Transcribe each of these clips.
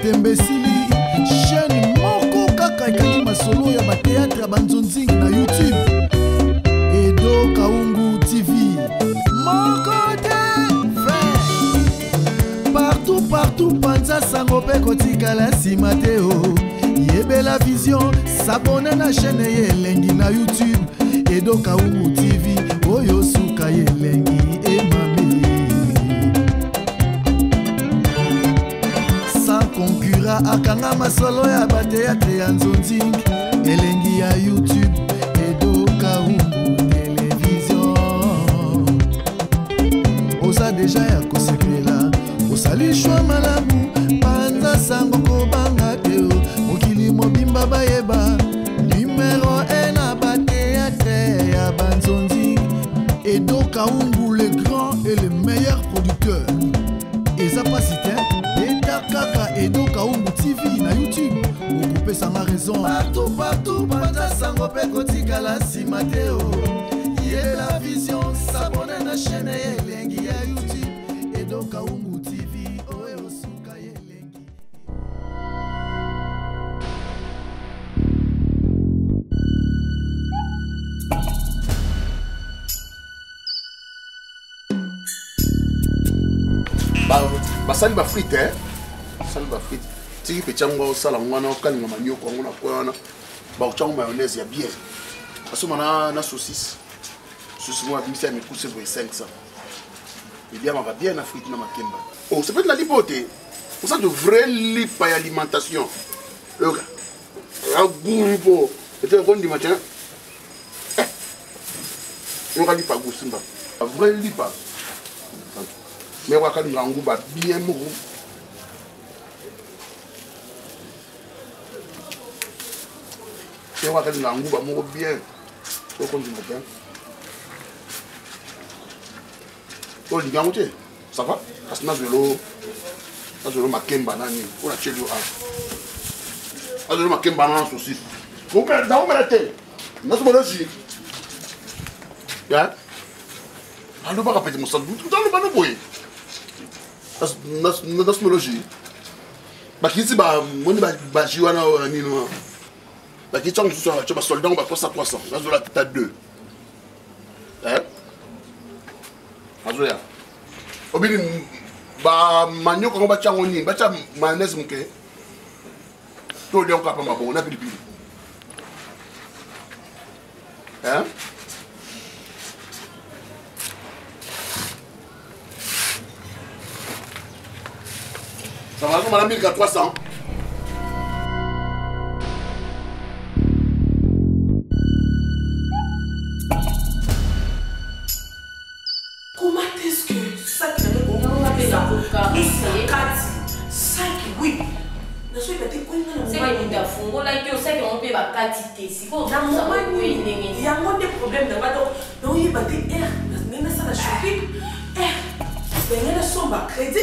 Tembesili chaîne moko kaka ekaki masolo ya bateatre ya banzonzingi na YouTube. Edo Kaungu TV moko te frère. Partout panza sango pe kotikala nsima te o. Yebela vision s'abonne na chaîne ye elengi na YouTube. Edo Kaungu TV oyo suka ye elengi emami. Concura akanga masolo ya bateatre ya nzonzingi elengi ya YouTube. Edo Kaungu télévision oza deja ya kosekela osalishwa malamu panza sango kobanga te mokili mobimba bayeba numéro 1 na bateatre ya banzonzingi. Edo Kaungu le grand et le meilleur producteur. Eza pas cité kaka Edo Kaungu TV na YouTube. Okope sanga raison. Partout panza sango pe kotikala nsima te o. Yela vision s'abonne na chaîne elengi ya YouTube. Edo Kaungu TV oyo suka elengi. Basali ba frite sali ba frite tiki pe chango sala ngwana okalinga manyoko ngona kwana ba uchango mayonnaise ya bien asoma na saucisse moi bimisa mi pousse pour 500 et bien ma va bien na frite na makemba. Oh c'est peut la lipote on ça de vrai lipa et alimentation le agumbo et tu on dit matin on va lipa gosimba vrai lipa. Mais on va quand même bien mourir. On va quand même mourir bien. On continue bien. On dit gamote, ça va? Parce que nous avons ma kemba nani. On a chez nous. On a ma kemba nani saucisse. Vous pouvez dans la tête. Nous sommes là aussi. Hein? Alors on va répéter mon salut. Dans le bas de boy. Nas mologie. Bakisi ba moni ba jiwana nino. Bakisi on soit tu vas soldat on va poser à 300. Nas la tête à 2. Hein? Azoya. Obili ba manyo ko ba chango ni, ba cha mayonnaise mke. To le on ka pa mabo na pilipili. Hein? Ça va comme à la 1300. Comment est-ce que ça qui n'a pas ça oui. Je suis pas c'est pas une affaire. Là que ça qui on peut pas quantité. Si faut dans mon il y a moins de problèmes là-bas donc il va dire mais ça la shopping. Ben là son ba crédit.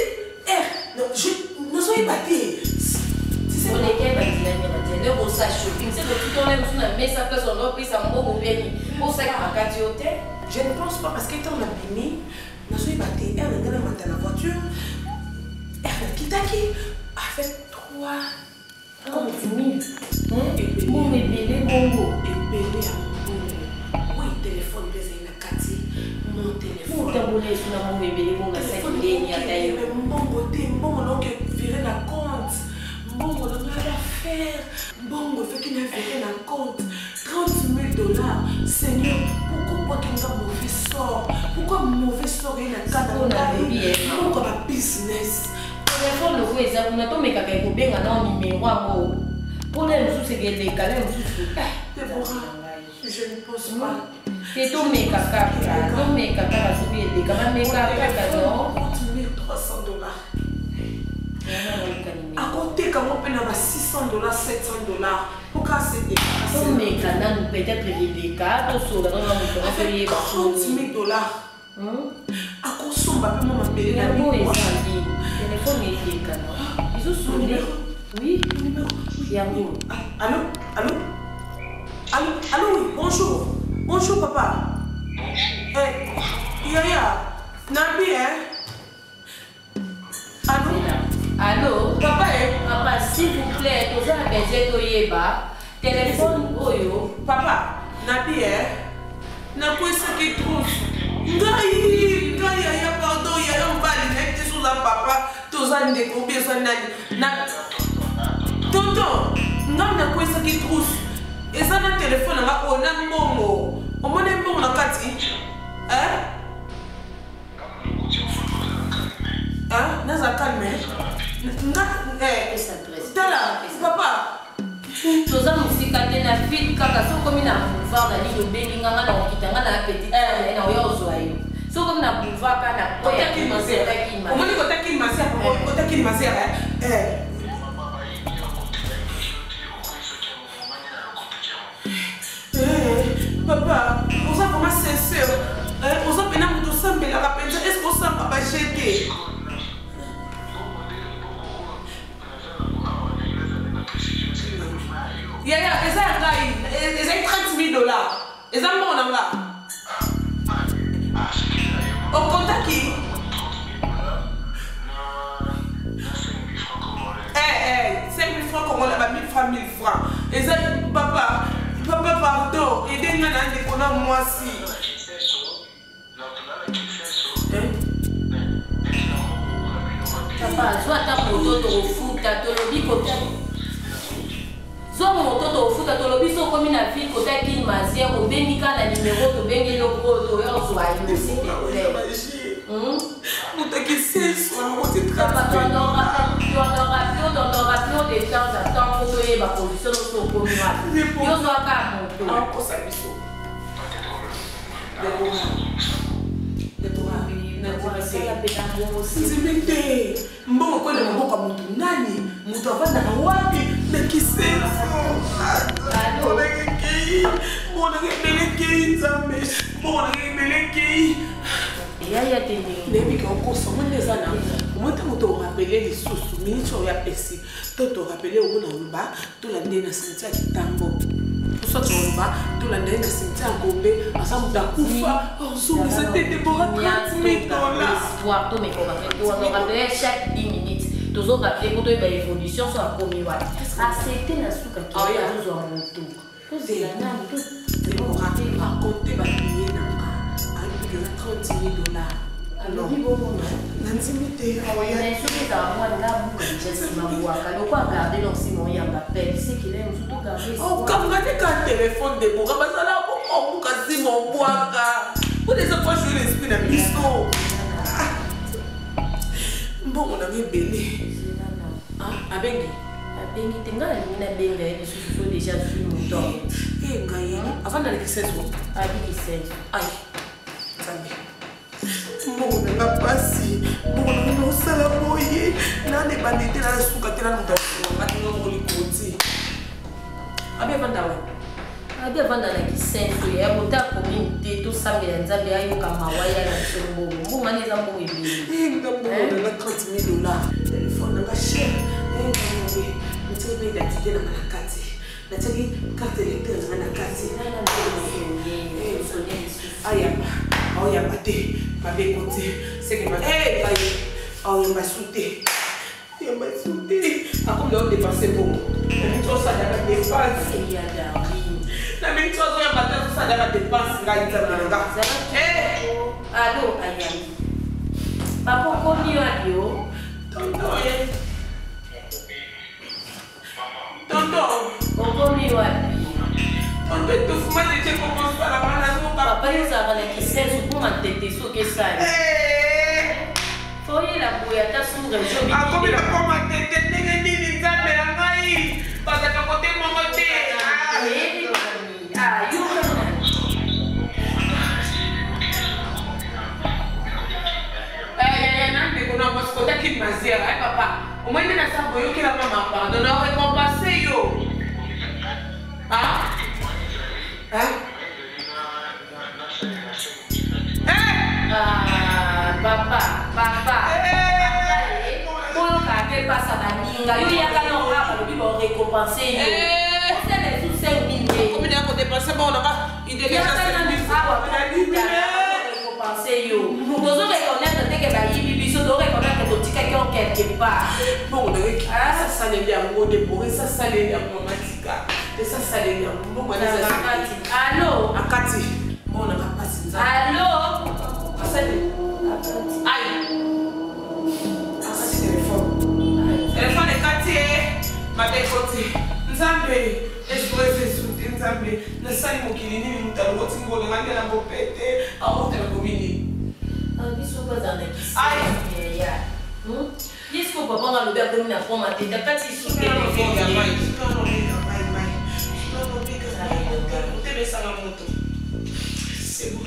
Non, je ne sois pas dit. Si c'est on est bien on ça shopping, c'est que tout on aime sur la messe à place on a pris ça mon bien. Pour ça à quartier hôtel. Je ne pense pas parce que quand on a fini, ne sois pas dit elle est dans la voiture. Elle quitte qui a fait 3 comme 10 000. Mon bébé bongo et bébé oui téléphone baiser la quartier. Mon téléphone. Mon taboulet sur mon bébé bongo ça qui est d'ailleurs. Bon, donc virer la compte. Bon, on a l'affaire. Bon, fait qu'il a viré la compte. 30 000 $. Seigneur, pourquoi qu'il y a un mauvais sort? Pourquoi mauvais sort il a pourquoi la business? Pour le coup, ça, on a tombé quand il faut bien un numéro à mot. Pour les sous, c'est qu'il y a des calais sous. Je ne pense pas. C'est tombé caca. Tombé caca, c'est des calais, mais caca, non? 300 $. À côté, quand on paye 600 $, 700 $, pourquoi c'est des cas? Mais quand on peut-être les cas, on se rend 30 000 $. À cause on va m'appeler la téléphone est des cas. Ils ont sonné. Oui, numéro. Allô? Oui, bonjour. Bonjour, papa. Yaya, Nabi, hein? Allô? Papa, mais toyeba téléphone oyo papa nabi na quoi ça qui trouve ngai ya pardon ya mbali na te sous la papa tozali de combien ça na tonton na quoi ça qui trouve et ça na téléphone nga ona mbongo omone mbongo na kati naza calme tala papa toza musika te na vite kaka so komi na boulevard na ligne obengi nganga na okitanga na petite na oya ozwa yo so komi na boulevard ka na omoni kotaki masera papa oza vraiment sincère oza pena moto osambelaka mpenza est ce que osamba bajete yaya eza ya ngai ezali $30,000 eza mbongo na nga okontaki 5 000 francs congolais ba 1000 francs 1000 francs eza papa pardon aidez nga na ndeko na mwasi papa zwa ata moto tokofuta tolobi kota zwa moto tokofuta tolobi so komi na ville kota kini maziere obengi ka na numero tobengi eloko oyo toya ozwa yo s'il te plaît papa t'en rappelons de temps à temps pour toyeba position noso okomi wapi yo zwaka moto nzimete mbongo kwenda maboko ya mutu nani mutu avanda na wapi mekisenso monangebelekei nzambe monangebelekei yaya tende nayebika okosa omoni eza na omoni ntango torapele lisusu miniti oyo apesi to torapele omo na oloba tolande na simiti ya kitambo poso toloba tolanda ye na simiti ya ngombe aza moto akufa ozongisa te debora $30,000 chaque 10 minutes tozorapele po toyeba évolution so akomi wapi accepte na suka kiazozwa moto tozela nani akonte babiye nanga ayebikeza $30,000 alobi bomona nandimi te soki ezala mwana nabuka deja nsima bwaka loko agarde no nsima oyamba pele sekile mosu togarde okanga te ka telefone de boka bazala obuka nsima obwaka mpona eza po jouer l'esprit na biso mbongo nanga ebele abengi te nga nalingi nabenga ye lisusu so deja zwi moto ngai avanda leki 16 abiki 16 ai nzambe mbongo nanga pasi mbongo nanga naosala boye nane bande te nasuka te namoto atinga molikoti abi avanda wa abi avanda na kisenso ya moto akomi te tosambela nzambe ayoka mawa ya na biso mbongo mbongo wana eza mbongo ebele nga mbongo nanga $30,000 telefone nanga cher ntiaki mpe identité nanga na kati natiaki carte électeur nanga na kati ayamba aoyamba te babeko te seke ngai aoyamba su te yamba su te akomi leo dépense bongo na minti osalaka dépense na minti ozoyamba te osalaka dépense ngai nzambe na nga alo ayambi papa okomi wapi o tonton okomi wapi tonton etofuma nete kokosala bana papa yozalaka na kisenso mpo matete soki esali foyela boye ata sur région akomi na po matete ndenge nini nzambe na ngai bazaka kote mongo te nandeko na mwasi kotaki mazera papa omwende na sa boyokela mama pardon na récompense yo papa oyo kake pasa baninga yo yaka na oka balobi barécompense yo osele su 5 000 combien yako dépense bon nanga récompense yo tozo reconnaître teke bayibi biso to reconnaître kotika quelqu'un quelque part. Bon, ça les bien, bon, ça les bien, matika. Et ça les bien, bon, allô? Akati. Bon, on a pas passé ça. Allô? Aïe. Téléphone est cassé. Ma décoté. Nzambe. Esprit de Nzambe. Na sali mokili ni mutalo wotingo le ngandela ngopete. Aotela komini. Biso pas dans les kisses. Aïe. Est-ce que papa va le faire comme la pomme à tête? Quand il souffle les c'est bon,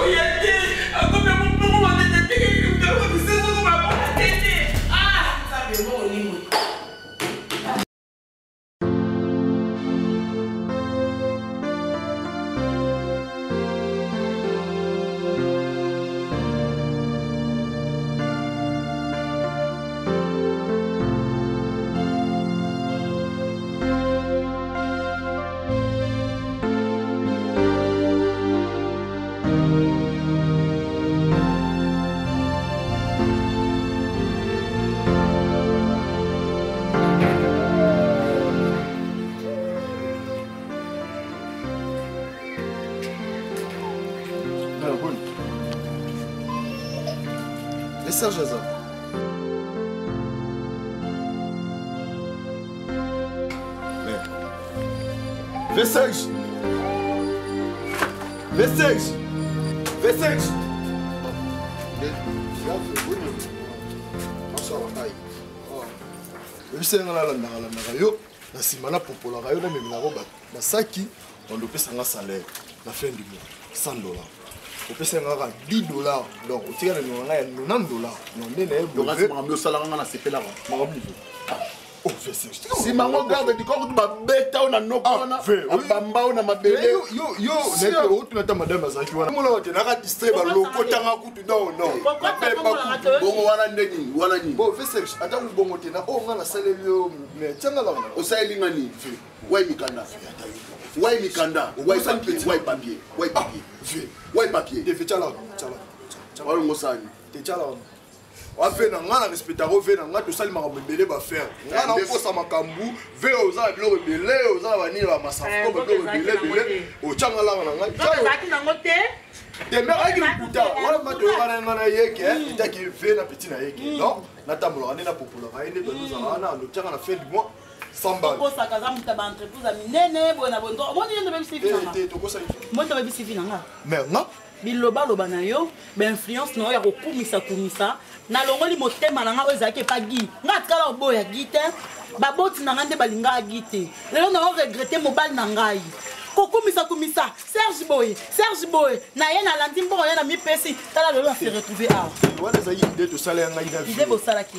il y a le Serge Aza. V6. Bisenga la yo na sima na popola yo na memela ko basaki on pesa nga salaire na fin du mois $100. On peut $10. Donc, on tire $90. Non, oh, si maman garde du corps, tu vas bêter on a no corner, bamba on a ma bébé. Yo, tu n'as pas madame Azaki. On a distrait par le côté à coup non. Bon, voilà ni. Bon, fais ça. Attends, bon, on a on a salé yo, mais tiens là. Au salé ngani. Ouais, Mikanda. Ouais, Mikanda. Ouais, papier. Ouais, papier. T'es fait là. Voilà, on s'en. T'es là. On fait un respect à refaire, on a tout ça, il m'a rebellé, va faire. On a un poste à Makambu, veut aux arbres, le rebellé, aux arbres, venir à Massafo, le rebellé, au Tchangala, on a un côté. Des mères qui nous coûtent, on a un yek, il t'a qui fait la petite yek. Non, Natamo, on est là pour la reine de nous en a, le tchang à la fin du mois, 100 balles. Pourquoi ça, quand tu as une entreprise à Minene, bon, on est même si moi, tu as vu si mais non. Biloba loba na yo ba influence no ya kokumisa kumisa na longoli motema na nga ozaki pa gi nga tikala oboya gite ba boti na ngande balinga gite lelo na o regretter mobile na ngai kokumisa kumisa Serge Boy na ye na landi mbo ya na mi pesi tala lelo se retrouver a wala za yinde to sala nga ida ide bo sala ki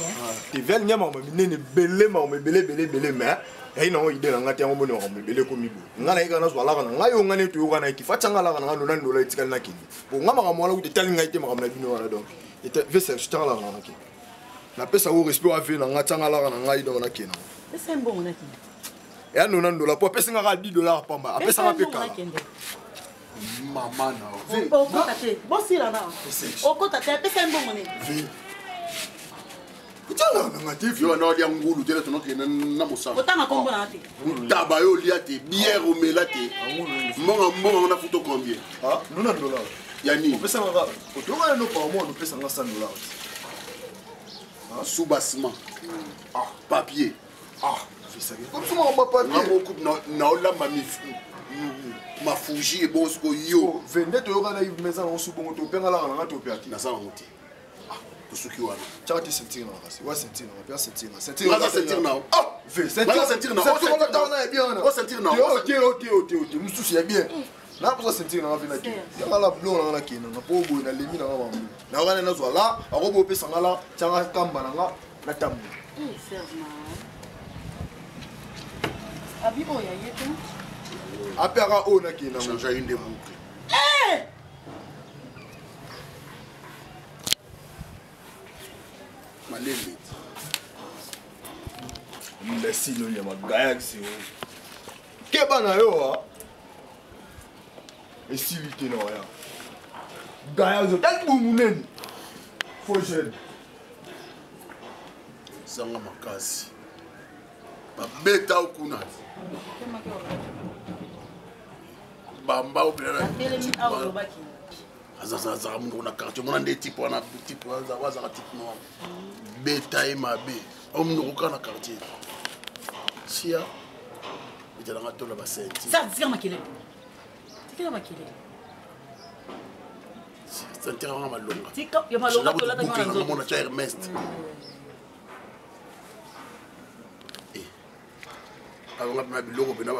te vel nyama minene belé mais et non, il est en train de me faire comme il a dit. Yo na dia ngulu tele to no ke na musa. Otanga kombo na te. Tabayo liate bière au melate. Monga na photo combien? Ah, $90. Yani. Pesa nga. Otonga no pa mo no pesa nga $100. Ah, sous-bassement. Ah, papier. Ah, fais ça. Comme ça on pas papier. Na beaucoup na ola ma fuji e bosko yo. Vende to yoga na maison on sous bon to penga la na to pe ati. Na sa ngote. Suki wana. Chati sentir na kasi. Wa sentir na, bien sentir na. Sentir na. Ah, ve sentir na. Sentir na ta na bien na. O sentir na. OK. Mususu ya bien. Na pour sentir na vina ki. Ya la blon na kina na po boy na lemi na ba. Na wana na zwala, arobo pe sangala, changa kamba na nga na tamu. Serge na. Abi oya yeto. Apera o na kina. Changer une des boucles. Malele. Merci, nous, il y a ma gaïa qui c'est. Qu'est-ce que tu as? Et si vite, non, rien. Gaïa, tu as un faut jeune. Zanga makasi. Babeta okuna. Bamba obela. Azaza mungu na quartier mona ndé type wana type waza type noir. Beta e mabe. Omungu kana quartier. Sia. Ita nga tola ba senti. Ça tira makele. Tira makele. Senti nga malonga. Tika ya malonga tola ta nga mona cha Hermès. Avant que je biloko pena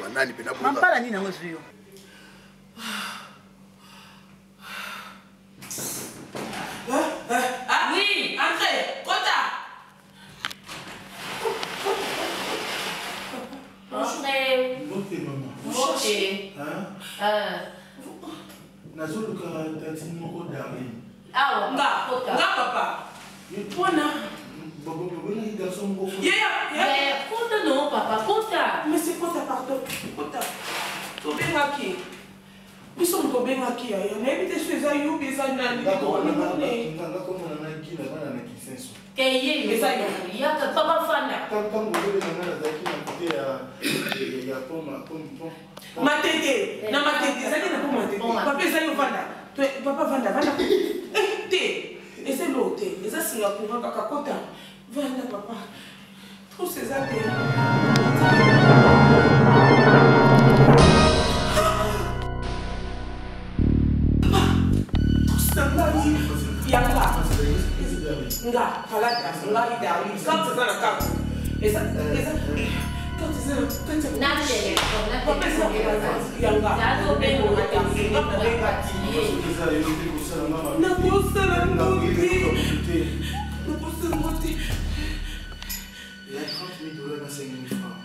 banani pena bonga. Mampala nini nango zuyo. Oui, entrez, Kota. Entrez. Montez, maman. Montez. Nazoluka tatine moko darling. Ah, Nga papa. Pona. Bobongi garçon moko. Mais Kota non, papa, Kota. Mais c'est Kota, pardon. Kota. Tobengaki. Nous sommes tobengaki. On a évité ce zaïou, mais ça n'a pas été. Keye, mais ça y a que papa Fana. Matete, na matete, ça n'est pas matete. Papa zaïou Fana. Papa Fana, Fana. Té. Et c'est l'autre. Et ça, c'est la courant kaka Kota. Fana, papa. Trop ces amis. Nga, palata, nga idari, quand c'est ça la carte. Et ça, quand c'est ça, quand c'est Na téléphone, na papa ça yanga. Ya to be mo mata. Na kosa la ngoti. Na kosa ngoti. Il y a 30 000 $ à 5 000 francs.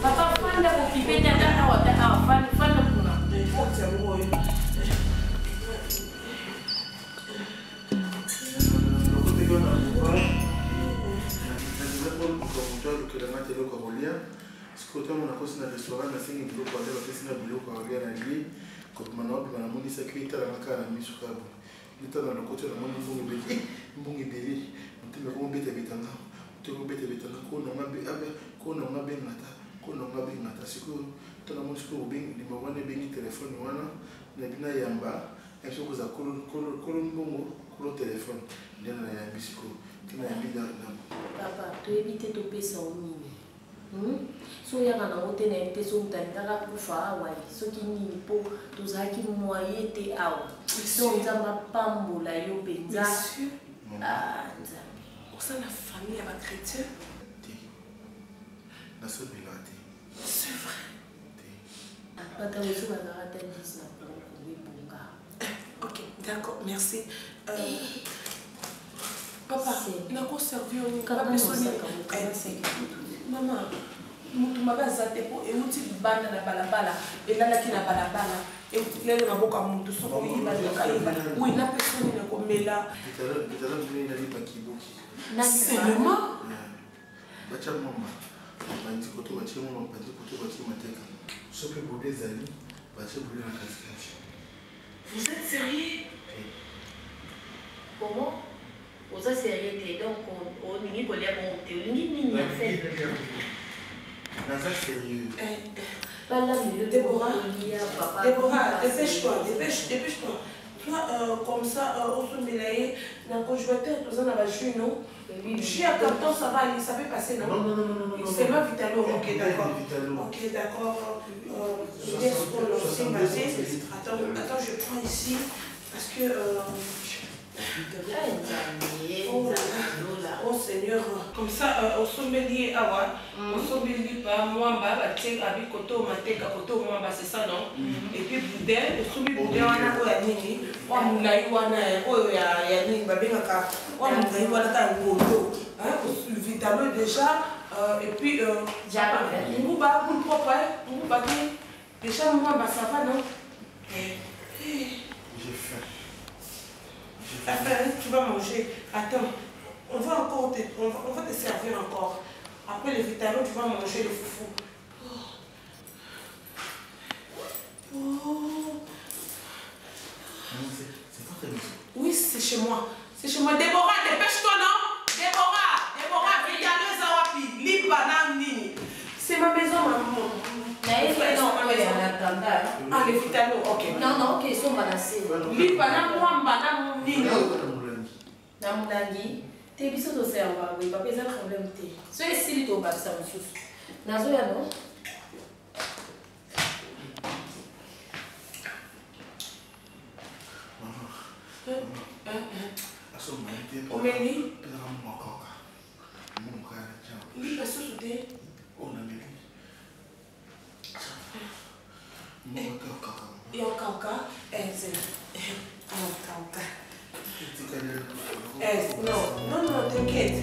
Papa Fanda ukipenda hata Fanda kuna. Sikoto mona kosi na restaurant na sengi biloko ale bapesi na biloko alia na lie kokoma na wapi banamonisaki etala kaka na miso kabo lita na lokoto na moni mbongo ebele motema komobeta-betanga motema komobeta-betanga konanga bengata sikoyo tona moni sikoyo lima wana ebengi telefone wana na bina yamba yaso koza kolo mbongo kolo telefone ndena na yambi sikoyo tina yambi na Papa, toyebi te topesa onini. So yaka nango te na te so mutandaka kufa awa soki nini mpo tozalaki moye te awa so nzambe apambola yo mpenza nzambe osala famille ya bachrétien te nasobela te. C'est vrai. bata weso bazalaka ta 10 na kongo ebonga. Ok, d'accord, merci. Papa, nakoservi Maman, mutu mabaza te po euti banda na balabala elalaki na balabala lele maboka mutu soko yibalaka oui na personne na komela seulement bacha mama bandi koto bacha mama bandi koto bacha mateka sope bode zali bacha bode na katikati. Vous êtes sérieux? Comment? Vous êtes sérieux? Donc on n'y peut pas monter, on n'y peut pas faire. Naza sérieux. Déborah, dépêche-toi. Toi, comme ça, on se mélange dans le conjoncteur, tout ça, dans la chute, non? Je suis à temps, ça va aller, ça peut passer, non? Non. C'est pas Vitalo, ok, d'accord. Ok, d'accord. Je laisse pour le passer. Attends, je prends ici, parce que... Oh Seigneur, comme ça, au sommelier, au sommelier, moi, c'est ça, non? Et puis, boudin, au sommelier, boudin, on a nini, on a vitamine déjà, et puis, on va propre, on va déjà, moi, ça va, non? J'ai faim. Tu vas manger. Attends, on va te servir encore. Après les vitamines, tu vas manger le foufou. C'est pas très bien. Oui, c'est chez moi. C'est chez moi. Déborah, dépêche-toi, non? Déborah, vitamine Zawapi, Libanani. C'est ma maison, maman. Ah, les vitamines, ok. Non, ok, ils sont balancés. Libanani, Namulangi, t'es biso to serva, oui, papa, c'est un problème. So, si tu as ça, Nazo ya non? Omeli? Li passo su te? Yo cauca? C'est cauca. Non, t'inquiète.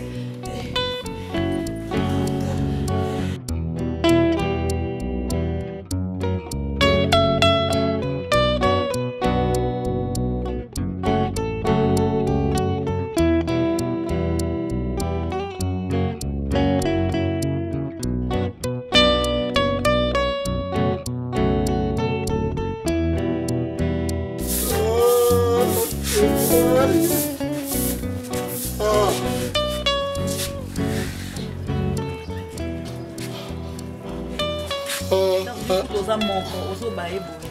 oza moko ozoba ye boye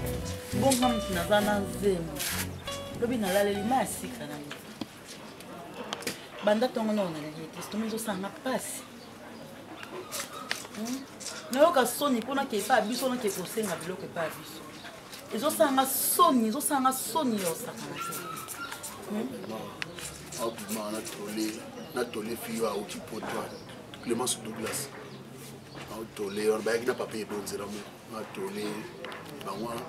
bonga mutu naza na nzembo lobi nalaleli ma ya sika na ye banda ntongo nao naleli kristomi ezosanga mpasi nayoka soni mpona ke epa ya biso nake kosenga biloko epa ya biso ezosanga soni yosakana te abima natole fiyo auki potwa Clémence Douglas natole wana bayaki na papier ebonzela mo natole bango wana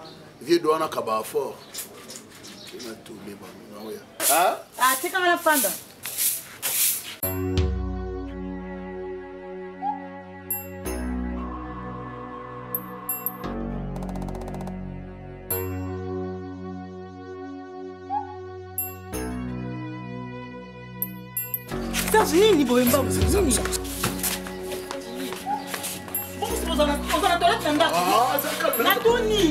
vie do wana kaba fort natole bango ya tikanga na fanda nini boyemba nini oza na toilette na ndako natuni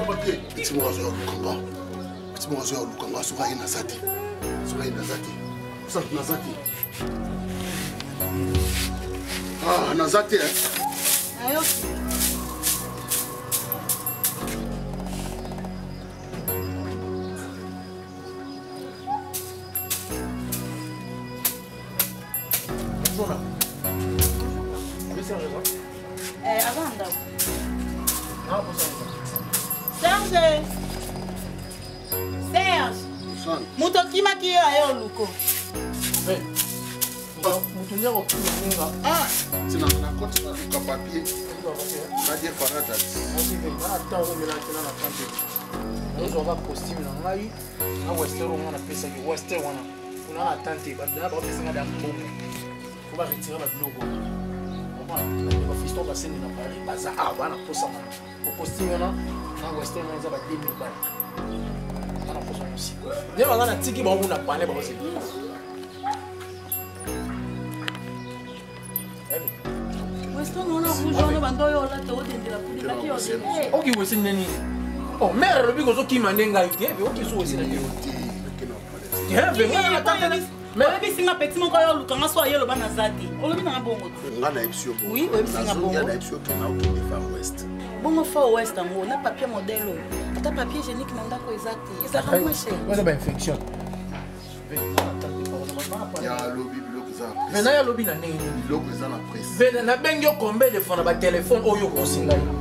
papier petit morazo ya lukanga soka ye naza te naza te avant ndako Serge moto okimaki yo aye oluko nakoti naluka papier nadia faradat ozoka costume na ngai na wester ongo napesaki wester wana kuna na tante badala bapesanga da mbongo po baretire babiloko bafiston baseni na pari baza wana posama po costume wana na wester wana eza ba 2000 bana wana posama mosiko nde banga na tiki bango na pane bakose weston wana rouge wana bando oyo olata odendela pulilaki yo oki wesi neni oh mère lobi kozokima nde ngai te oki so wesi na te oyebisinga peti moko oyo olukanga so aye loba naza te olobi nanga bongo te nga nayebisi yo oui oyebisinga bongo nayebisi yo kena okende far west bongo far west yango na papier modele oyo ata papier génique na ndako eza te ezaka moins cher oza bainfection ya lobi biloko eza vena ya lobi na ndenge nini biloko eza na presse vena nabengi yo combien de fois na batelefone oyo okosinga yo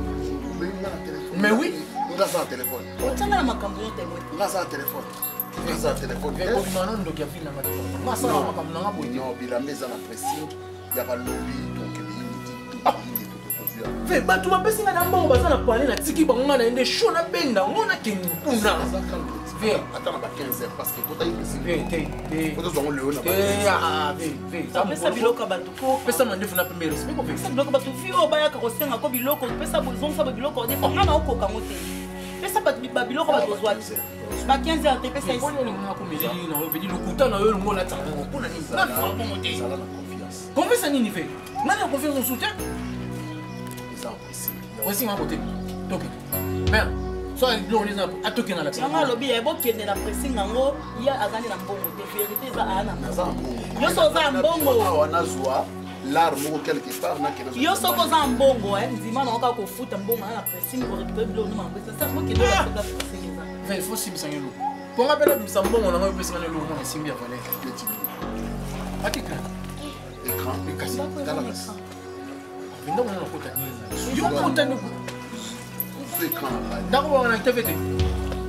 mais oui nga aza na telefone otanga na makambo yo temwe nga aza na telefone eza telefone non donc ya vie na ngati ma sala makambo na ngabo non bilamba eza na pressing ya balobi donc ve bato bapesinga na mbongo baza na pale na tiki bango nga na ende show na benda ngona kengi kuna ve ata na ba 15 heures parce que kota ici ve kota zongo leo na ba ah ve pesa biloko bato ko pesa mandefu na pembe respect ko pesa biloko bato vio bayaka kosenga ko biloko pesa bozongisa biloko defa nga na okoka mote pesa biloko bato ozwa ba 15 heures te pesa ici na ko meli na o vedi lokuta na yo ngo la tango kuna ni na fa ko mote confiance nini ve nani a confiance en soutien aussi ma côté donc ben soit l'on les a toqué dans la tête nga lobi ya bokende na pressing nango ya azali na mbongo te vérité za ana yo so za mbongo wana zwa l'arme quelque part na kena yo so ko za mbongo ndima na oka ko futa mbongo na pressing ko récupérer biloko na mbongo ça bokende na ça pressing za ben faut sim sans yelo pour rappeler ça mbongo na pressing na lo na simbi avale atika écran et casse dans la masse ndo mwana kota nini yo kota ni écran ndako wana TVT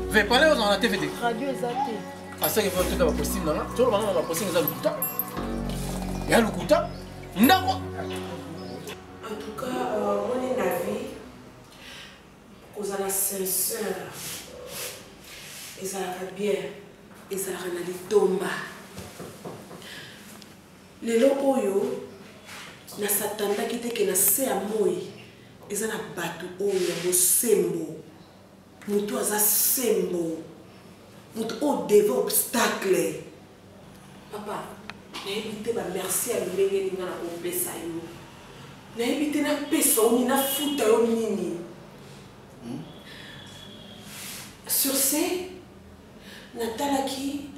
ve parler aux en TVT radio ezate asa ke faut tout possible na to bana na possible za lukuta ya lukuta ndako en tout cas on est la vie kozala sincère ezalaka bien ezalaka na litomba lelo oyo nasatandaki te ke na se ya moi eza na bato oyo ya bosembo moto aza sembo moto oyo deve obstacle papa nayebi te bamerci ya lolenge ninga na kopesa yo nayebi te napesa yo nini nafuta yo nini sur ce natalaki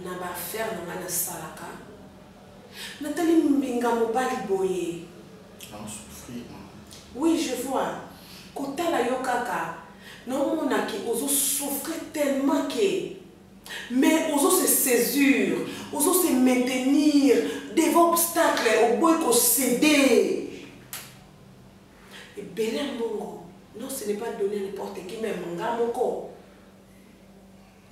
na baaffaire na nga nasalaka natali mbinga mobali boye oui je vois kotala yo kaka naomonaki ozosouffrir tellement ke mais ozo se saisir ozo se maintenir devant obstacle oboyi kocéder ebele mbongo non ce n'est pas donné à n'importe qui même nga moko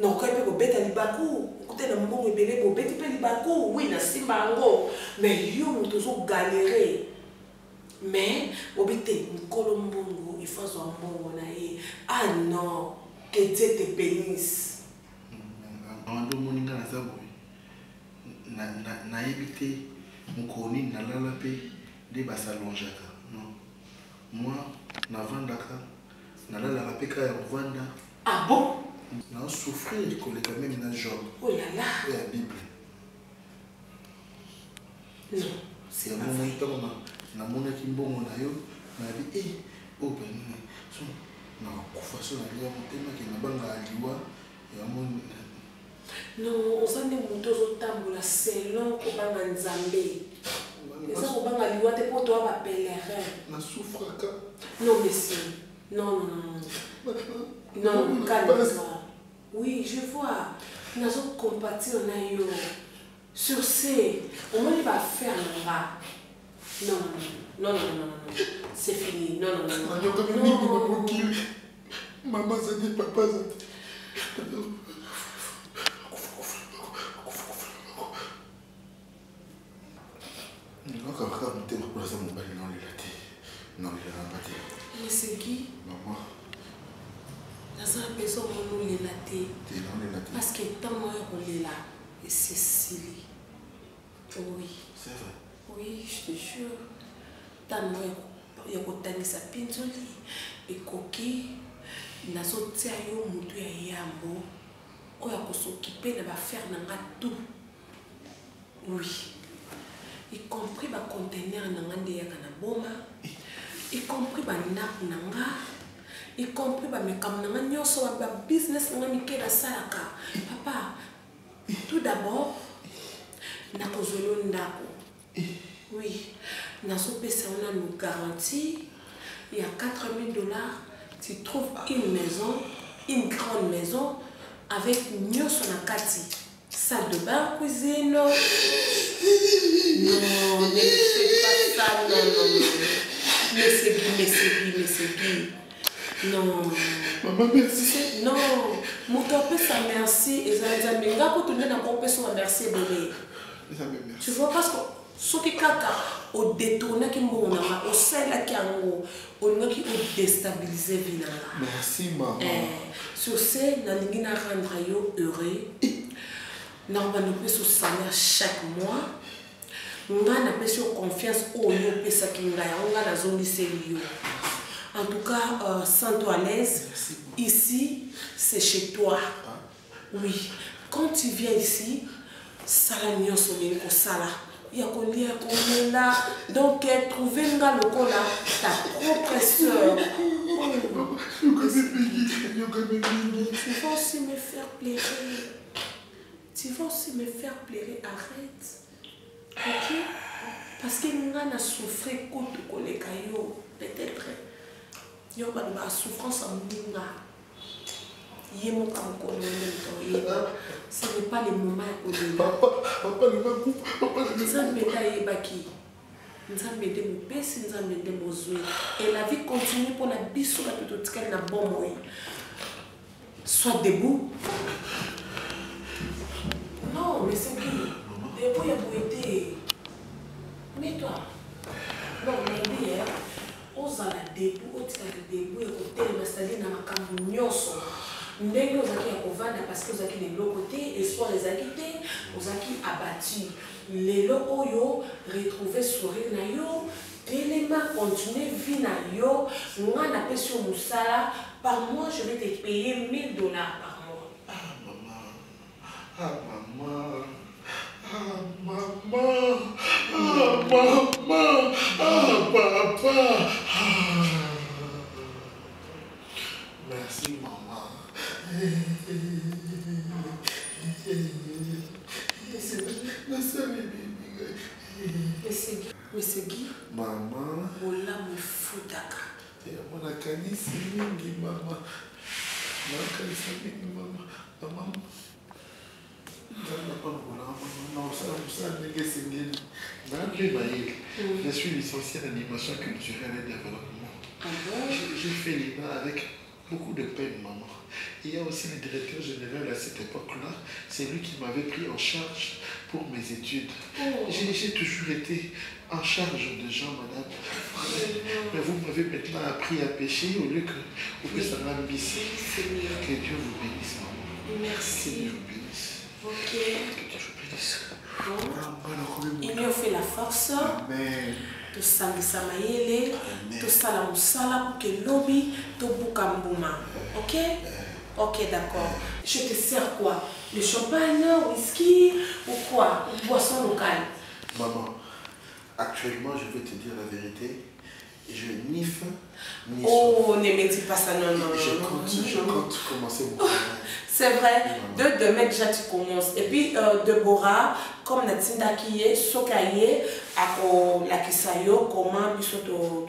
non quand il peut beta libaku écoutez le mbongo ebele bo beti pe libaku oui na simba yango mais yo moto zo galérer mais obité nkolo mbongo il faut zo mbongo na ye ah non que Dieu te bénisse ando moninga na zabo na ebité mukoni na lala pe de basalonjaka non moi na vandaka na lala pe ka ya vanda ah bon na souffrir koleka même na Job. Oh là là. Et la Bible. Non. C'est un moment où na mona kimbongo na yo na bi oh ben so na kufaso na liya motema ke na banga aliwa ya mon non osande moto zo tambola selon ko banga nzambe eza ko banga aliwa te poto ba pèlerin na souffraka non monsieur non non calme-toi. Oui, je vois. Nous avons compatir na yo. Sur ce, on va faire là. Non. C'est fini. Non. Maman, ça dit papa, ça dit. Mais c'est qui? Maman. Naza besoin de nous les latter. Parce que tant moi on là et Cécilie. Oui. C'est vrai. Oui, je te jure. Tant moi il y a autant sa pinzoli et coquille. Nazo tia yo mutu ya yambo. Oya ko s'occuper de ba faire nanga tout. Oui. Y compris ba conteneur nanga nde ya kana boma. Y compris ba nap nanga. Y compris ba mekam nanga nyoso ba business nanga mikela salaka. Papa, tout d'abord, na kozolo ndako. Oui, na so pesa on a nous garantie. Il y a $4 000. Tu trouves une maison, une grande maison avec nyoso na kati. Salle de bain, cuisine. Non, ne fais pas ça, non. Mais c'est qui. Non. Maman, merci. Non. Moto apesa merci. Ezali nga ko tunde na ko pesa merci bébé. Tu vois parce que ce qui kaka au détourner qui mona au sel qui ango on nga qui au déstabiliser vinanga. Merci maman. Sur ce na lingi na rendre yo heureux. Normalement nous peut salaire chaque mois. Nga na pesa confiance au yo pesa kinga ya nga na zone yo. En tout cas, sens-toi à l'aise. Ici, c'est chez toi. Oui. Quand tu viens ici, sala nyonso ko sala. Ya ko lia ko là. Donc trouver nga loko là, ta propre sœur. Tu vas aussi me faire pleurer. Tu vas aussi me faire pleurer. Arrête. OK? Parce que nga na souffrir koto koleka yo peut-être. Yo ba souffrance en minga. Ce n'est pas le moment où papa le même papa le et la vie continue pour la biso la toute na bon moyen. Sois debout. Non, mais c'est qui? Debout, il y a été. Mets-toi. Non, mais bien. Ozala debout, otikala debout, ekotelema c'est-à-dire na makambo nyonso. Ndenge ozaki ya kovanda parce que ozaki lelo côté espoir ezaki te, ozaki abattu. Lelo oyo retrouver sourire na yo, telema continuer vie na yo, nga na pesi yo musala, par mois je vais te payer $1000 par mois. Ah maman. Ah maman. Ah maman. Ah maman. Ah papa. Merci maman. Monsieur Guy. Maman. Ola me foutaka. Mon akanisi mingi maman. Mon akanisi mingi maman. Maman. Je suis licencié en animation culturelle et développement. J'ai fait l'INA avec beaucoup de peine, maman. Il y a aussi le directeur général à cette époque-là. C'est lui qui m'avait pris en charge pour mes études. J'ai toujours été en charge de gens, madame. Mais vous m'avez maintenant appris à pêcher au lieu que vous puissiez m'ambisser. Que Dieu vous bénisse, maman. Merci. Que Dieu vous bénisse. Ok. Que Dieu vous bénisse. Il lui a fait la force. Amen. To sangisa mayele, to sala musala pour que lobby, to bukambuma. Ok? Ok, d'accord. Je te sers quoi? Le champagne, whisky ou quoi? Une boisson locale? Maman, actuellement, je vais te dire la vérité. Je ni faim, ni oh, ne me dis pas ça, non, non. Je compte commencer mon travail. C'est vrai, demain déjà tu commences. Et puis, Deborah, comme Natinda qui est, Sokaye, la Kisayo, comment tu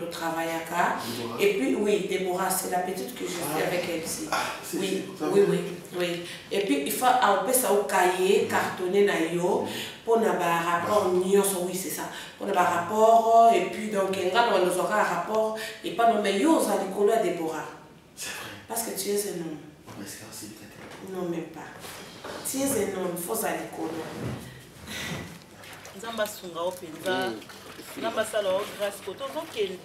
travailles à. Et puis, oui, Deborah, c'est la petite que je suis avec elle ici. Oui, oui, oui, oui. Et puis, il faut appeler ça au cahier, cartonner nayo, pour avoir un rapport, oui, c'est ça. Pour avoir un rapport, et puis, donc, on aura un rapport, et pas nommer yo, ça l'école à Deborah. C'est vrai. Parce que tu es un homme. Non, même pas. Tu es un homme, il faut ça l'école. Nzamba sunga openza namba sala o grâce koto zokende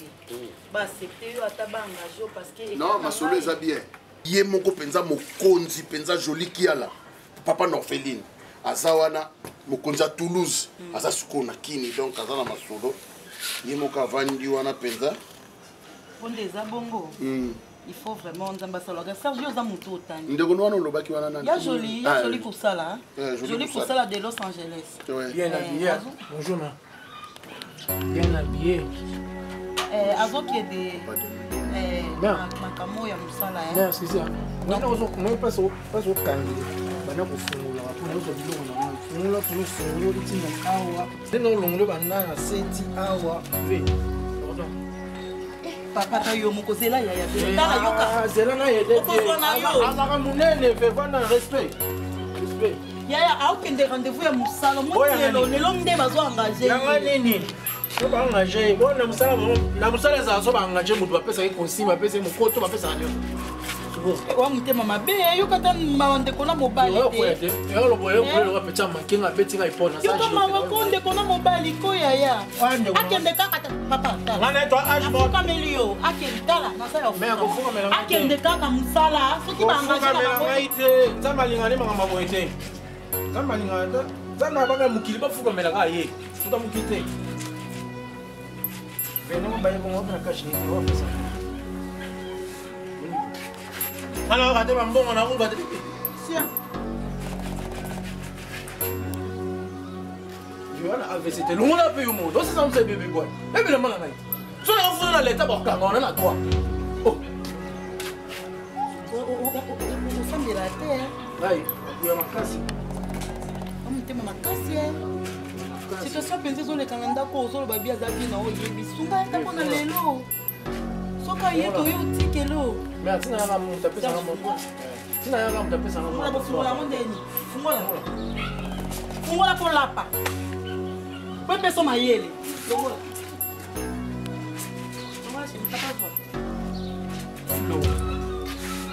ba accepter yo ataba engagé parce que non masolo eza bien ye moko penza mokonzi penza joli kiala papa Norpheline aza wana mokonzi à Toulouse aza suko na kini donc aza na masolo ye moko avandi wana penza bonde eza bongo il faut vraiment nzamba sala Sergio za muto otani ndeko wana olobaki wana nani ya joli pour ça là joli pour ça là de Los Angeles bien habillé bonjour ma bien habillé avant qu'il y ait des makamo ya musala non c'est ça wana ozokomona passe au kangi bana kufungula pour nous biloko na mwa fungula pour nous fungula itinga awa tena olongolo bana na seti awa oui papa ta yo moko zela ya tala yoka zela na yede okosona yo azaka munene vevana respect ya aokende rendez-vous ya musala mo lelo nde bazo engagé yanga nini So ba engagé. Bon na musala za so ba engagé mutu ba pesa consigne ba pesa mokoto ba pesa nyo. Wa mutema mabe yokata mawandeko na mobali te. Yo lo boye ko pecha mankinga betinga ipona sa. Yo ma wakonde kona mobali ko yaya. Akende kaka papa. Ngana to ashbo kamelio akende tala na sa yo. Me ko fuka mela. Akende kaka musala soki ba engagé na ngaite. Nzamba lingane manga maboyete. Nzamba lingane. Nzamba banga mukili ba fuka mela ka ye. Fuka mukite. Veno ba yebo ngona kashi ni wa pesa. Alors, regardez, bon, on a roule, bah, tiens. C'était loin un peu au monde. C'est ça, c'est bébé boy. Et puis le monde a dit. Si on fait l'état, on a droit. Oh. Au fond de la terre. Aïe, il y a ma casse. On me ma casse. Situation pensée sur le Canada, sur le baby Azabi, non, il y a sunga ta pona lelo. Soka yeto yo tikelo. Mais tu n'as pas mon tapé ça mon. Tu n'as pas mon tapé ça mon. On va faire la mondeni. Fungola pour lapa. Peut peso mayele. Fungola. Fungola c'est une tapa toi. Non.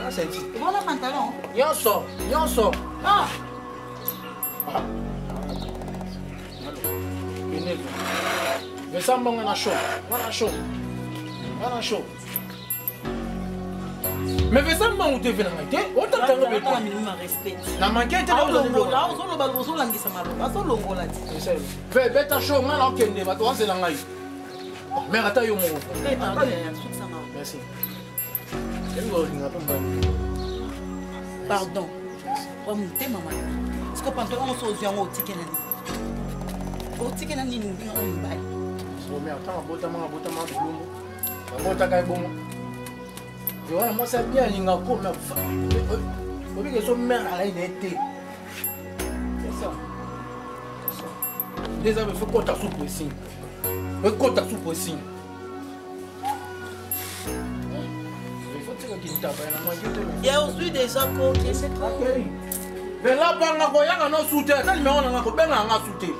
Ah c'est dit. Voilà pantalon. Yonso. Ah. Mais ça m'en a chaud. Voilà chaud. Voilà chaud. Mais fais ça, on te fait la main. On t'a fait la main. La main qui était là, on fais bête à chaud, mal en kende, va toi, c'est la main. Mais attends, yo, mon. Merci. Pardon. On me dit, maman. Est-ce que pendant qu'on se dit, on ticket au ticket, on dit, on baille. Mais attends, botamment, moi, c'est bien, il y a un coup, mais il y a son mère à l'été. C'est ça. Les amis, il faut qu'on t'a sous pressing. Il faut qu'on t'a sous pressing. Il faut que tu t'appelles. Il y a aussi déjà coqué, c'est quoi? Mais là, on a un soutien. Mais on a un soutien.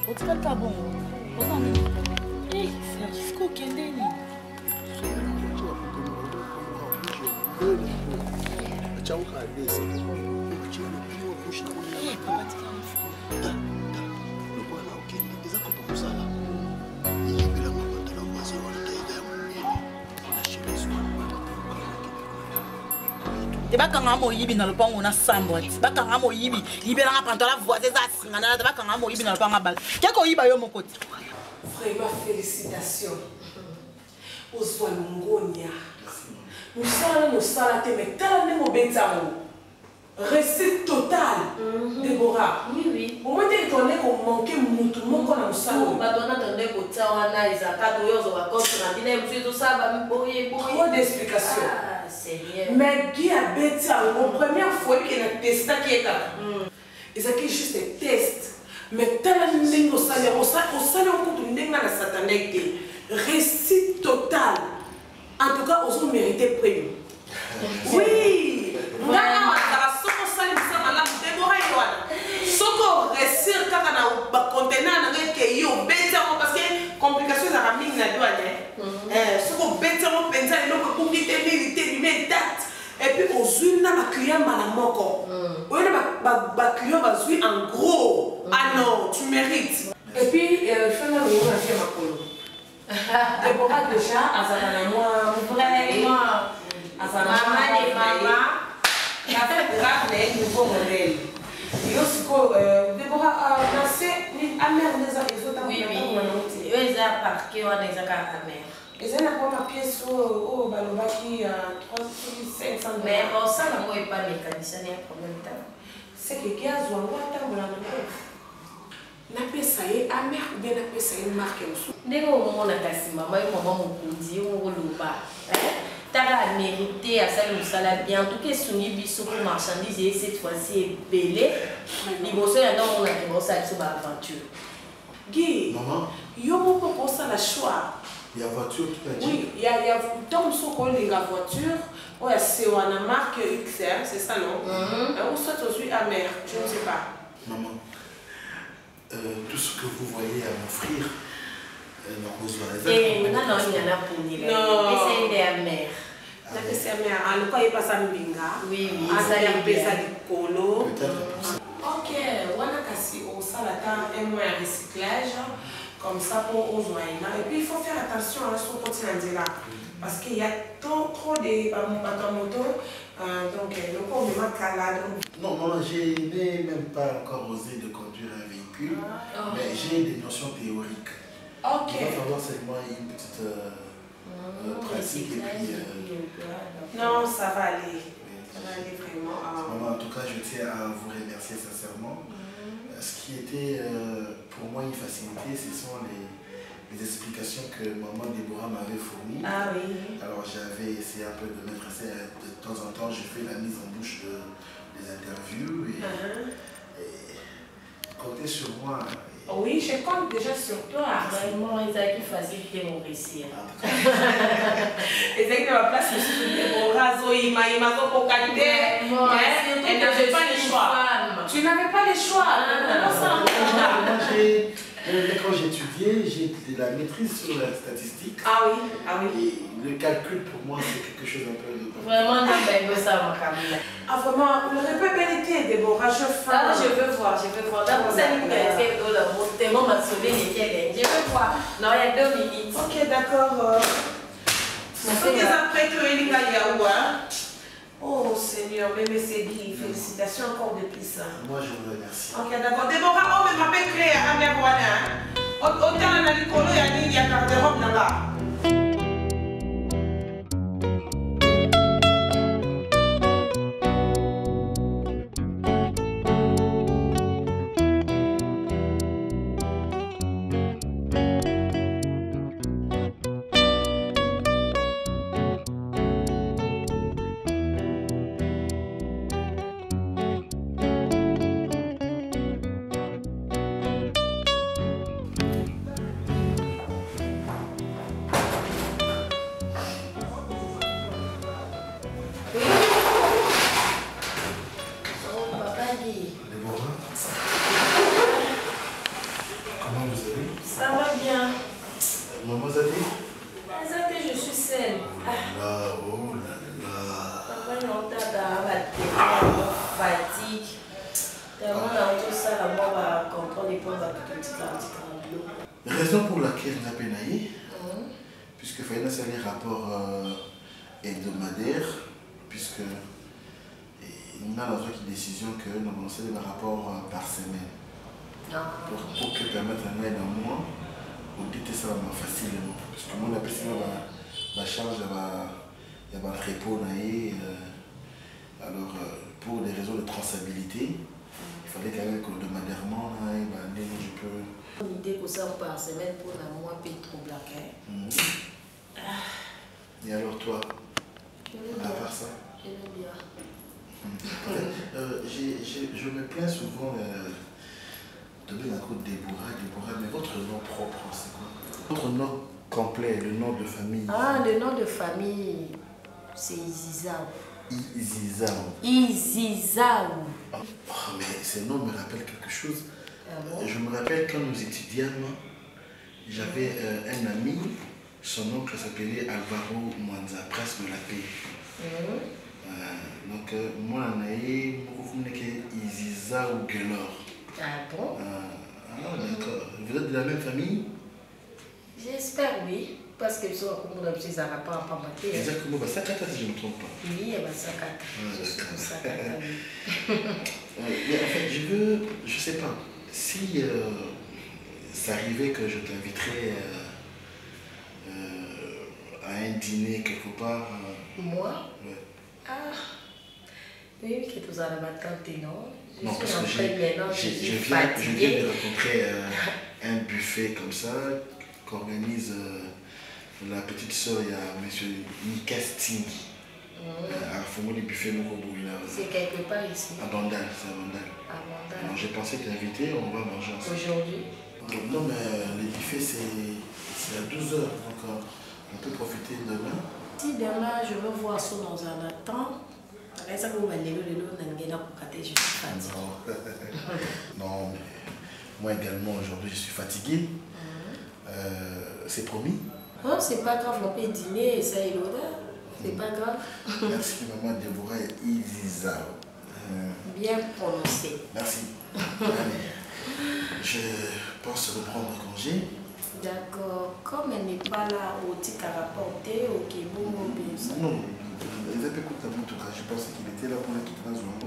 Otika bon. Eh, Francisco Kendeni. Te bakanga moyibi na lopango na sambo ati bakanga moyibi libelanga pantola voisin za singana te bakanga moyibi na lopango bal keko yiba yo mokoti vraiment félicitations ozwa ngonia musala te mais tala ne mobentango réussite totale Déborah oui au moins tu étonné qu'on manquait mutu moko na musala ba dona tonde ko tsawana izaka to yozo ba contre na bile mtu to saba boye trop d'explications. Mais qui a bêti la première fois qu'il a testé qui est là. Ils ont juste des tests. Mais tellement de choses, on s'est rendu compte que nous avons réussite totale. En tout cas, on a mérité premium. Oui. Nous avons réussir quand on a contenant parce que complications à la na douane ce qu'on bête on pense à l'eau pour militer lui date et puis on suit na ba client malamoko on ba client va suivre en gros ah non tu mérites et puis fais la réunion à faire ma colo Déborah déjà azana moi vraiment azana maman la fait grave les nouveaux modèles et aussi que Déborah a lancé une amère des autres oui eux ils ont parqué on les a amère ils ont pas pièce au balobaki à 3500 $. Mais bon ça là moi pas mécanicien il y a problème là c'est que gaz ou wata mona na pesa ye amère ou bien na pesa ye marque musu ndenge omona kasi mama yo mama mokundi oloba tala mérité à ça le salaire bien en tout cas suni biso pour marchandise et cette fois-ci est belé liboso ya ndongo na kibosa biso ba aventure Guy, yo moko kosa la choix Il y a voiture, tu as dit? Oui, il y a tant de choses la voiture. Oui, c'est une marque XR, c'est ça, non? Ou soit aussi amer, je ne sais pas. Maman, tout ce que vous voyez à m'offrir, non, il y en a pour dire. Non. Et c'est des amers. C'est amer. Alors, quand il passe à Mbinga, oui, ça y est, ça dit colo. Ok, on a cassé au salata un moyen de recyclage, comme ça pour aux joints. Et puis, il faut faire attention à ce qu'on continue là. Parce qu'il y a trop de moto, donc le pauvre est malade. non, maman, je n'ai même pas encore osé de conduire un véhicule, mais j'ai des notions théoriques. Ok. Il va falloir seulement une petite pratique et puis... non, ça va aller. Ça va aller vraiment. Maman, en tout cas, je tiens à vous remercier sincèrement. Ce qui était pour moi une facilité, ce sont les explications que maman Déborah m'avait fournies. Ah oui. Alors j'avais essayé un peu de mettre ça. De temps en temps, je fais la mise en bouche des interviews et comptez sur moi. Oui, je compte déjà sur toi. Vraiment, ils ont facilité mon récit. Et c'est que ma place, je suis Déborah, Zoé, il m'a concocté. Elle n'avait pas le choix. Tu n'avais pas le choix. Quand j'ai étudié, j'ai de la maîtrise sur la statistique. Ah oui, ah oui. Et le calcul pour moi, c'est quelque chose un peu... Vraiment, non, ça, ma Camille. Ah vraiment, le repère été, Déborah, je Ah, je veux voir, je veux voir. D'abord, ça nous fait dans le monde, tellement m'a sauvé les pieds. Je veux voir. Non, il y a 2 minutes. Ok, d'accord. Ce qu'ils après que il y a où, hein? Oh Seigneur, mais c'est dit, félicitations encore depuis ça. Moi, je vous remercie. Ok, d'accord. Déborah, on m'appelle Cléa, à mes voisins. Autant on a les colos, il y a garde-robe là-bas. Raison pour laquelle on a pénaillé, puisque il fallait un rapport hebdomadaire, puisque on a la vraie décision que nous avons lancé des rapports par semaine. Pour que permettre un aide en mois, on dit que ça va facilement. Parce que moi, on appelle ça la charge, il y a un repos. Alors, pour des raisons de traçabilité, il fallait quand même que hebdomadairement, je peux. Une idée pour ça par semaine pour la mois peut trop blaquer. Et alors toi, à part ça? Je veux bien. Je me plains souvent de la côte Déborah, mais votre nom propre, c'est quoi? Votre nom complet, le nom de famille? Ah, le nom de famille, c'est Izizao. Izizao. Oh, mais ce nom me rappelle quelque chose. Ah bon? Je me rappelle quand nous étudions, j'avais un ami, son oncle s'appelait Alvaro Mwanza, prince de la paix. Donc, moi, je suis Izizao Gelor. Ah bon? D'accord. Vous êtes de la même famille? J'espère, oui. Parce que sont comme on a ces arabes en pamaté. Exactement, ça si je ne me trompe pas. Oui, ça cata. Mais en fait, je sais pas, si ça arrivait que je t'inviterais à un dîner quelque part. Moi? Ouais. Ah, oui, que tu as la tante, non? Non, parce que je viens de rencontrer un buffet comme ça qu'organise la petite soeur, il y a M. Nikasting. À Fomo du buffet Mokoboula. C'est quelque part ici. À Bandal, c'est à Bandal. À Bandal. Alors j'ai pensé t'inviter, on va manger ensemble. Aujourd'hui? Non, mais les buffets, c'est à 12h, donc on peut profiter demain. Si demain je veux voir ça dans un temps, ça vous va je suis fatiguée. Non, mais moi également aujourd'hui je suis fatigué. C'est promis. Oh, c'est pas grave, on peut dîner et ça est l'odeur. C'est pas grave. Merci maman Déborah et Iziza. Bien prononcé. Merci. Allez, je pense reprendre congé. D'accord. Comme elle n'est pas là au tic à rapporter, ok, bon, bien ça. Non, il avait écouté en tout cas. Je pensais qu'il était là pour les toute la zone.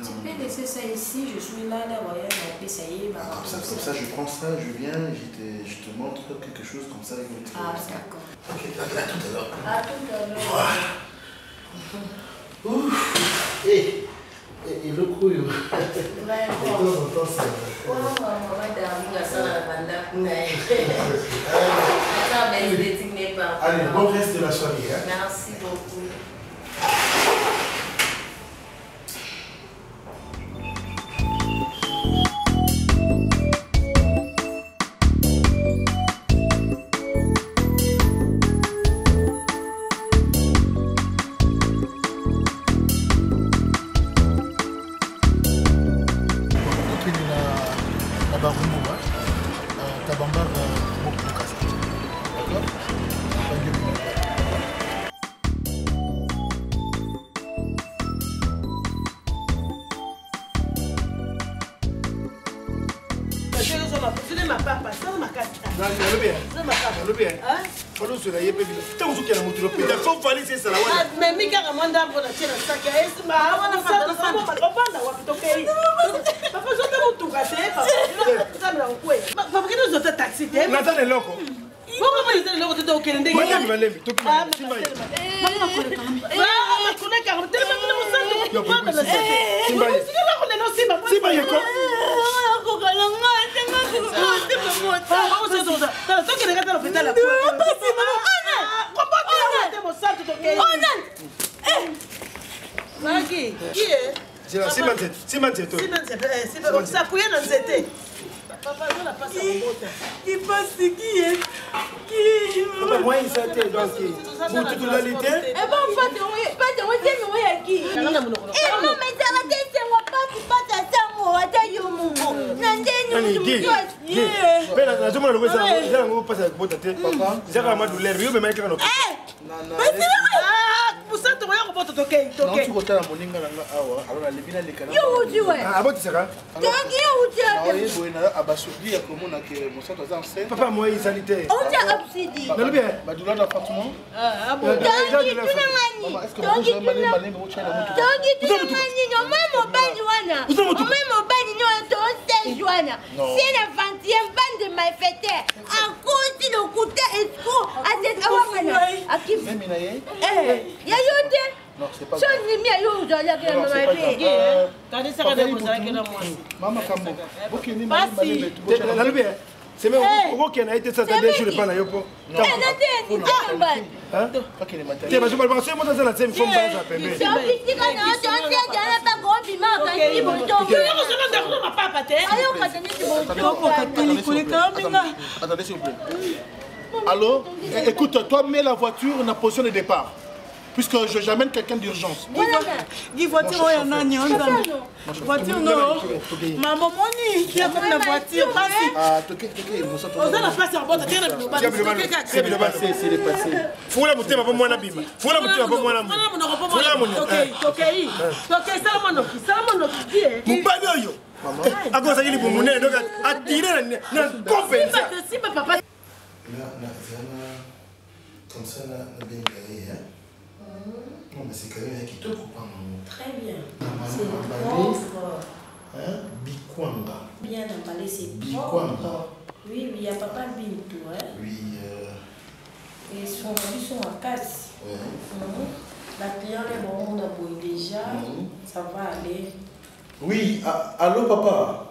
Tu peux laisser ça ici, je suis là, voyez, on peut ça y est. Comme ça, je prends ça, je viens, je te montre quelque chose comme ça. Ah, d'accord. Ok, à tout à l'heure. À tout à l'heure. Ouf. Et le couille. Allez, bon reste de la soirée. Merci beaucoup. Mais Mika Ramanda pour la tienne ça qui est ce ma on a fait de ça on va pas wa pitokei papa je te montre papa ça me rend quoi papa que nous autres taxi t'es Nathan est loco. Pourquoi il est loco tu dois qu'elle ndenge Malembi to maman connaît car tu me montres ça tu pas Simba Simba Simba yako qui est ça couille dans cette papa je la passe à robota qui passe qui est papa moi il s'était donc pour toute la lité et bon pas de moi ya qui et non mais ça va être moi pas ça moi ta yo mungu nandeni pena nazomona lokho ça ngopasa kubota te papa zaka madouleur yo bema ikaka no pusa to ya robota toke Non, tu retournes à moninga nanga awa alors la libina les canaux. yo uti ouais abotisaka donc yo uti oui boina abasudi ya komona ke mosato za enceinte. papa moi il salité uti absidi nalo bien Badula d'appartement. ah bon donc Est-ce que vous avez malé malé au chien la moto? donc tu mani no mama bani wana mama bani no to se joana c'est la 20e bande de ma fête à cause de côté escroc à cette awana aki Même inaye? ya yote Non, c'est pas. so ni mi ayo zo la que mama bi quand ça va vous avec la moi Mama Kambo. OK ni malé malé tout. nalo bien c'est même OK na été ça des jours pas na yopo non ni ambani hein OK les matins. te ba je parle pas c'est moi dans la same forme ça pembe so pitika na so se jana pa go bi ma ka ni bo to Attendez s'il vous plaît. Allô? Écoute, toi mets la voiture en position de départ. Puisque j'amène quelqu'un d'urgence. Dis voiture ya nani voiture non maman moni qui a comme la voiture Ah, toqué, mosato. on a la place en bota tena C'est passé, c'est passé. fula mutema pa mwana bima fula mutema pa mwana mwana mubali oyo akosa ili bumune donc attirer na compensa Comme ça, là, bien garé, hein? Non, mais c'est quand même qui te coupe. Très bien. C'est propre. Hein? Bikwanga. Bien emballé, c'est Bikwanga. propre. Oui, il y a papa Bintou, hein? Oui. Et ils sont en casse. Ouais. La cliente est bon, on a beau déjà. Ça va aller. Oui, allô, papa?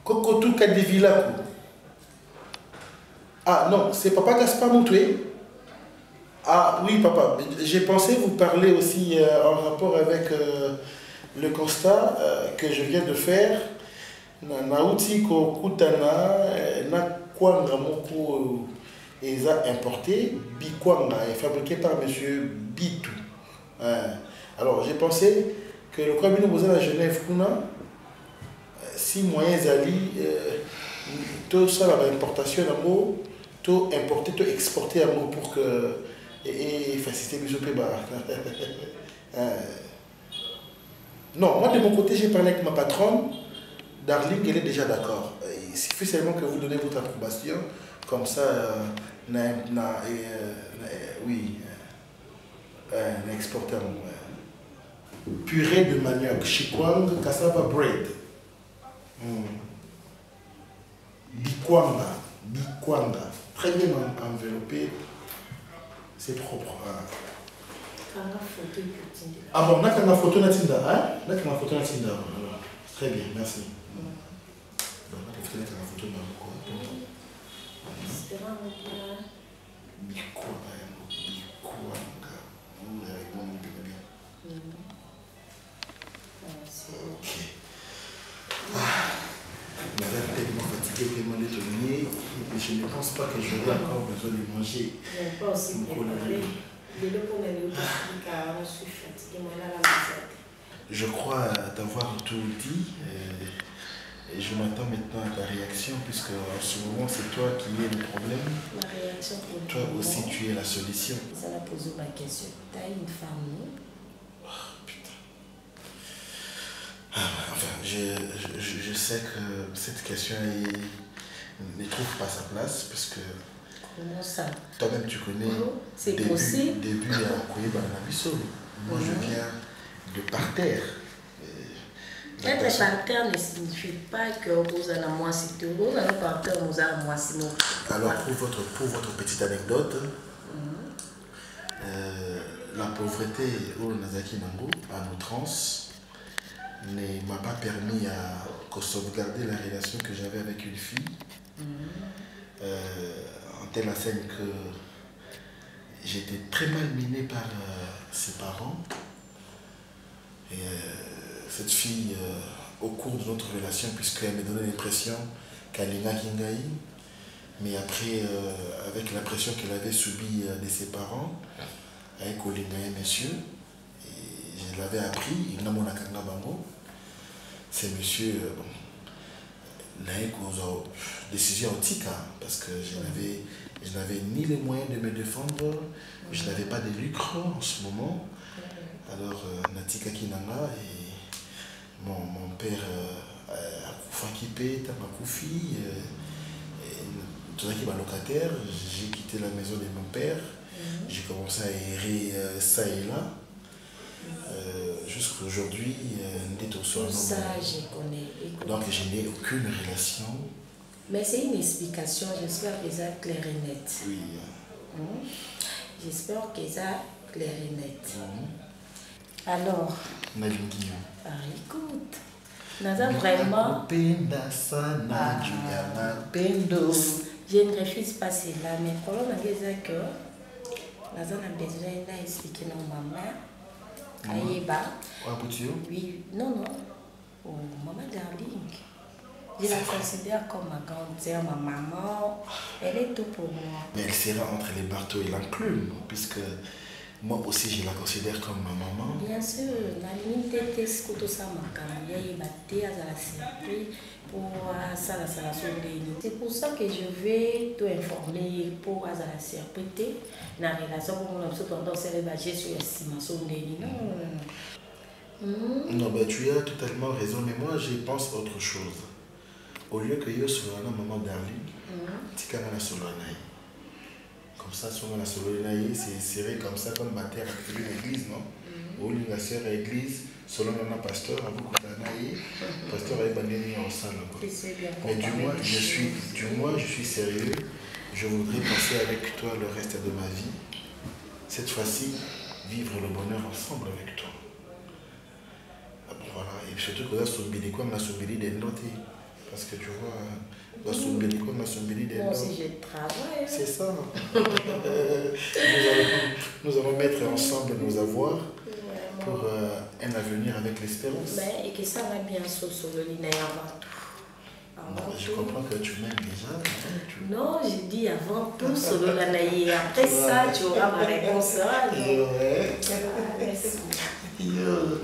Kokotou Kadivilakou. Ah non, c'est papa Gaspard Moutoué. Ah oui, papa, j'ai pensé vous parler aussi en rapport avec le constat que je viens de faire nauti kokutana na kwanga moko eza importé bikwanga est fabriqué par monsieur Bitou. Alors j'ai pensé que le cabinet posé à Genève kuna si moyen zali tout ça la importation d'amour tout importer tout exporter amour pour que et faciliter mes opéras. Non, moi de mon côté j'ai parlé avec ma patronne. Darling, elle est déjà d'accord. Il suffit seulement que vous donnez votre approbation, comme ça, oui, exporter purée de manioc, chikwang, cassava bread. Bikwanga, très bien enveloppé, c'est propre. Ah bon, on a une photo de Tinda, hein? On a une photo de Tinda. Très bien, merci. On a une photo de ok. Madame tellement fatiguée, tellement déterminée, je ne pense pas que j'aurai encore besoin de manger. Je n'ai pas aussi préparé. Je crois t'avoir tout dit et je m'attends maintenant à ta réaction puisque en ce moment c'est toi qui es le problème. Ma réaction pour toi aussi tu es la solution. Ça va poser ma question. Tu as une famille? Oh, putain. Enfin, je sais que cette question ne trouve pas sa place parce que comment ça? Toi-même tu connais c'est possible. Début à Koyeba Nabiso. Moi je viens de par terre. Être par terre ne signifie pas que vous avez moins si tu vous avez par terre, vous avez moins si non. Alors pour votre petite anecdote, la pauvreté au Nazaki Nango, à outrance, ne m'a pas permis à sauvegarder la relation que j'avais avec une fille. En telle enseigne que j'étais très mal miné par ses parents. Et cette fille, au cours de notre relation, puisqu'elle me donnait l'impression qu'elle est Kingaï, mais après, avec la pression qu'elle avait subie de ses parents, avec Olingaï, monsieur, et je l'avais appris, il n'a mon bango. C'est monsieur, décision antique, parce que je n'avais ni les moyens de me défendre, je n'avais pas de lucre en ce moment. Alors, Natika Kinanga et mon père a Kipé, Tamakoufi, tout ça qui est locataire, j'ai quitté la maison de mon père, j'ai commencé à errer ça et là. Jusqu'à aujourd'hui, ça, je connais. Donc, je n'ai aucune relation. Mais c'est une explication, j'espère que ça est clair et net. Oui. J'espère que ça est clair et net. Alors, écoute, Naza vraiment. Je ne refuse pas cela, mais le problème est que Naza a besoin d'expliquer à maman. Aïeba. Oui, non. Oh, maman Darling. Je la considère comme ma grande sœur, ma maman. Elle est tout pour moi. Mais elle sera entre les marteaux et l'enclume, puisque moi aussi je la considère comme ma maman. Bien sûr, la limite est ce que tout ça m'a cambié. Il m'a dit à la surprise pour ça, la sourdine. C'est pour ça que je vais te informer pour la surprise. La relation pour mon absolu tendance à s'élever sur l'estimation de non, ben, tu as totalement raison, mais moi je pense autre chose. Au lieu que je sois la maman Darling, tu as la solanaï. Comme ça, sur la solanaï, c'est serré comme ça, comme ma terre avec l'église, non? Au lieu de la sœur à l'église, selon mon pasteur, à vous, pasteur a abandonné en salle. Mais du moins, je suis sérieux. Je voudrais passer avec toi le reste de ma vie. Cette fois-ci, vivre le bonheur ensemble avec toi. Voilà, et surtout que là, on a soubili des notes. Parce que tu vois, on a soubili des notes. Moi aussi, je travaille. C'est ça. Nous allons mettre ensemble nos avoirs pour un avenir avec l'espérance. Et que ça va bien sur le linéaire avant tout. Je comprends que tu m'aimes déjà. Non, j'ai dit avant tout solo Nanaï. Après ça, tu auras ma réponse. Non.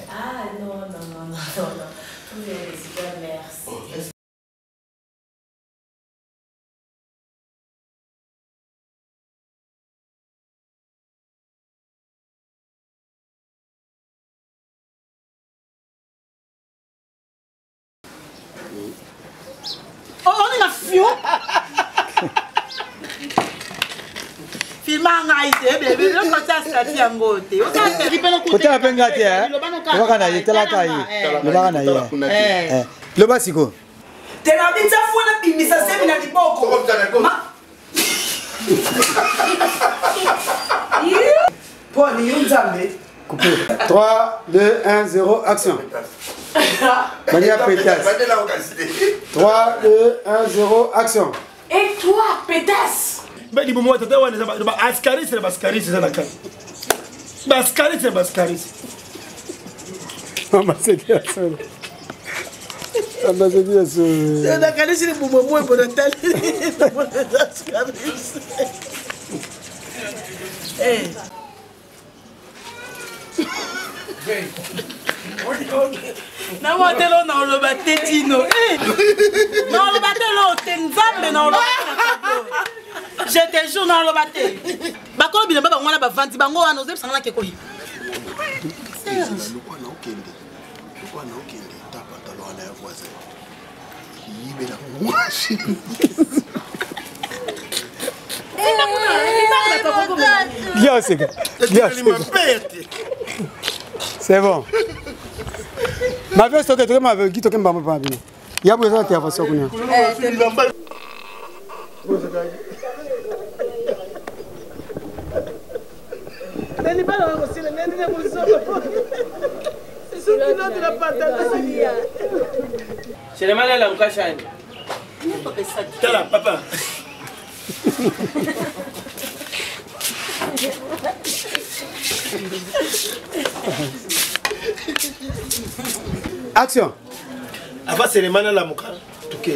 Ah non. Merci. On est la fion. Filma ngai te bébé le kota stati yango te. O ta te ripelo kote. Kota penga te eh. Lo bana ye tela kai. Lo bana ye. Lo basiko. Te na bitsa fona bimisa semi na liboko. Paul Yunzambe. Coupé. 3, 2, 1, 0, action. Mania Pétasse. 3, 2, 1, 0, action. Et toi, Pétasse? Mais dis-moi, tu as Ascaris, c'est Bascaris, c'est la canne. Bascaris, c'est Bascaris. Maman, c'est bien ça. Maman, c'est bien ça. C'est la canne, c'est le boumou pour le tel. Na motelo na oloba te tino. Na oloba te lo te nzambe na oloba. Je te jure na oloba te. Bakolo bilamba bango na bavandi bango wana ozebi sangana ke koyi. Lokwa na okende tapa talo ala ya voisin. Yibela mwashi. C'est bon. Ma veste que tu m'as dit que maman pas bien. Il y a besoin de faire ça qu'on a. C'est le mal à la moukacha. Tala papa. Action. Avant c'est le mal à la mouka. Ok.